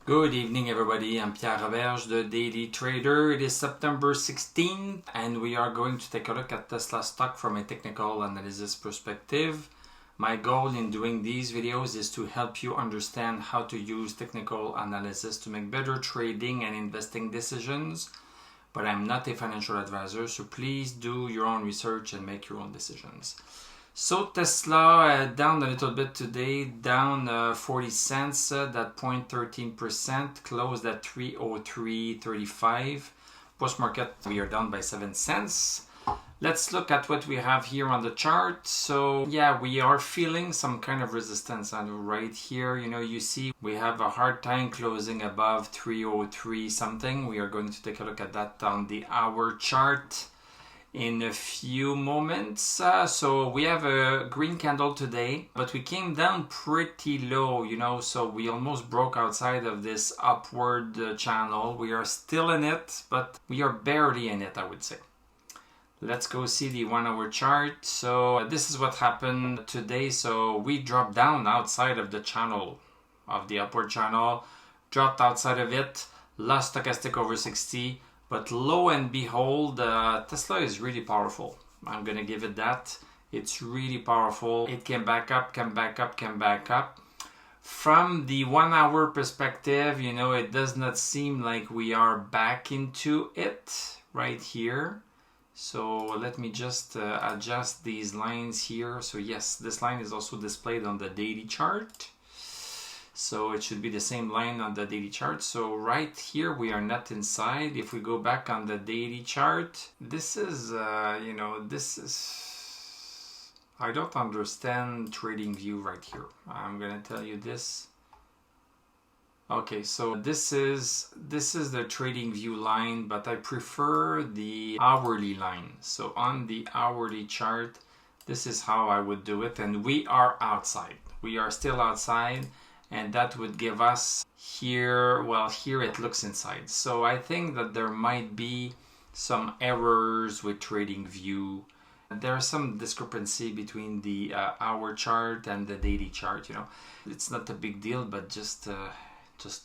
Good evening everybody, I'm Pierre Roberge, the Daily Trader. It is September 16th and we are going to take a look at Tesla stock from a technical analysis perspective. My goal in doing these videos is to help you understand how to use technical analysis to make better trading and investing decisions. But I'm not a financial advisor, so please do your own research and make your own decisions. So Tesla down a little bit today, down 40 cents, that 0.13%, closed at 303.35. Post market, we are down by 7 cents. Let's look at what we have here on the chart. So yeah, we are feeling some kind of resistance right here. You see we have a hard time closing above 303 something. We are going to take a look at that on the hour chart in a few moments. So we have a green candle today, but we came down pretty low, so we almost broke outside of this upward channel. We are still in it, but we are barely in it, I would say. Let's go see the 1 hour chart. So this is what happened today. So we dropped down outside of the channel, of the upward channel, dropped outside of it, lost stochastic over 60. But lo and behold, Tesla is really powerful. I'm going to give it that. It's really powerful. It came back up, came back up, came back up. From the 1 hour perspective, it does not seem like we are back into it right here. So let me just adjust these lines here. So yes, this line is also displayed on the daily chart. So it should be the same line on the daily chart. So right here, we are not inside. If we go back on the daily chart, this is, I don't understand trading view right here. I'm going to tell you this. Okay, so this is the trading view line, but I prefer the hourly line. So on the hourly chart, this is how I would do it. And we are outside. We are still outside. And that would give us here, well, here it looks inside. So I think that there might be some errors with trading view. There's some discrepancy between the hour chart and the daily chart, It's not a big deal, but just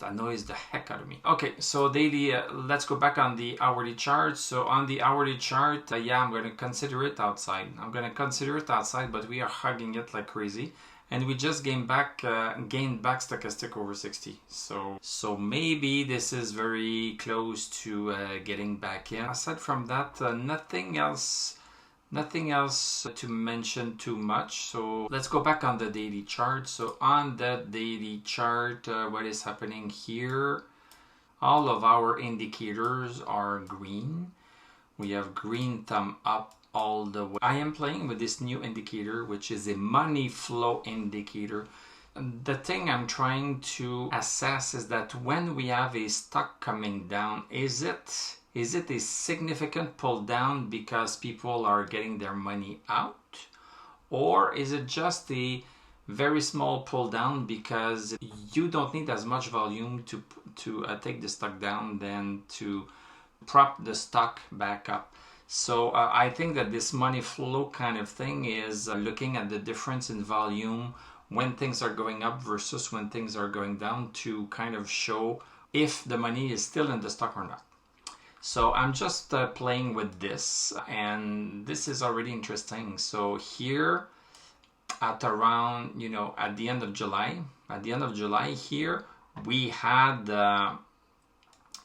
annoys the heck out of me. Okay, so daily, let's go back on the hourly chart. So on the hourly chart, yeah, I'm going to consider it outside. But we are hugging it like crazy. And we just gained back stochastic over 60. So maybe this is very close to getting back in. Aside from that, nothing else to mention too much. So let's go back on the daily chart. So on the daily chart, what is happening here? All of our indicators are green. We have green thumb up all the way. I am playing with this new indicator, which is a money flow indicator. The thing I'm trying to assess is that when we have a stock coming down, is it a significant pull down because people are getting their money out? Or is it just a very small pull down because you don't need as much volume to take the stock down than to prop the stock back up? So I think that this money flow kind of thing is looking at the difference in volume when things are going up versus when things are going down to kind of show if the money is still in the stock or not. So I'm just playing with this, and this is already interesting. So here at around, at the end of July here, we had a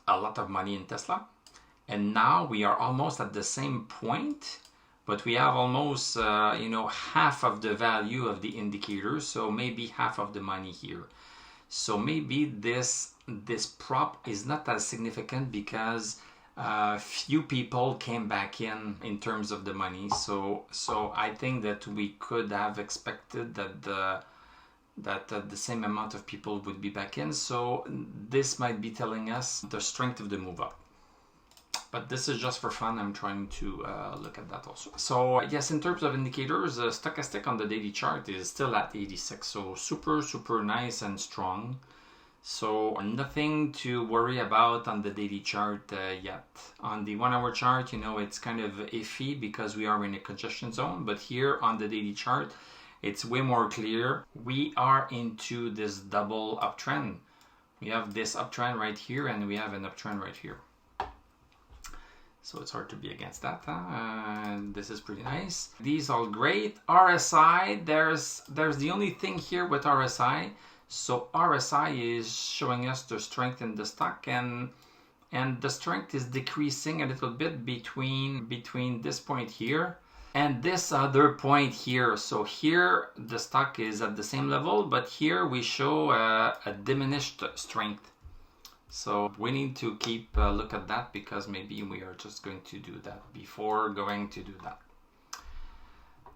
lot of money in Tesla. And now we are almost at the same point, but we have almost, half of the value of the indicator. So maybe half of the money here. So maybe this prop is not as significant because few people came back in terms of the money. So I think that we could have expected that the same amount of people would be back in. So this might be telling us the strength of the move up. But this is just for fun. I'm trying to look at that also. So yes, in terms of indicators, stochastic on the daily chart is still at 86. So super nice and strong. So nothing to worry about on the daily chart yet. On the 1 hour chart, it's kind of iffy because we are in a congestion zone. But here on the daily chart, it's way more clear. We are into this double uptrend. We have this uptrend right here, and we have an uptrend right here. So it's hard to be against that. And this is pretty nice. These all great. RSI, there's the only thing here with RSI. So RSI is showing us the strength in the stock, and the strength is decreasing a little bit between this point here and this other point here. So here the stock is at the same level, but here we show a diminished strength. So we need to keep a look at that, because maybe we are just going to do that before going to do that.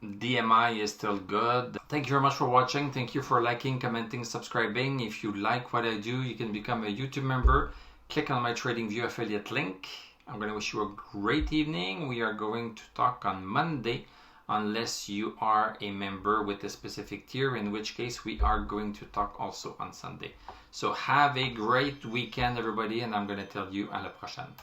DMI is still good. Thank you very much for watching. Thank you for liking, commenting, subscribing. If you like what I do, you can become a YouTube member. Click on my TradingView affiliate link. I'm going to wish you a great evening. We are going to talk on Monday, unless you are a member with a specific tier, in which case we are going to talk also on Sunday. So have a great weekend, everybody, and I'm going to tell you à la prochaine.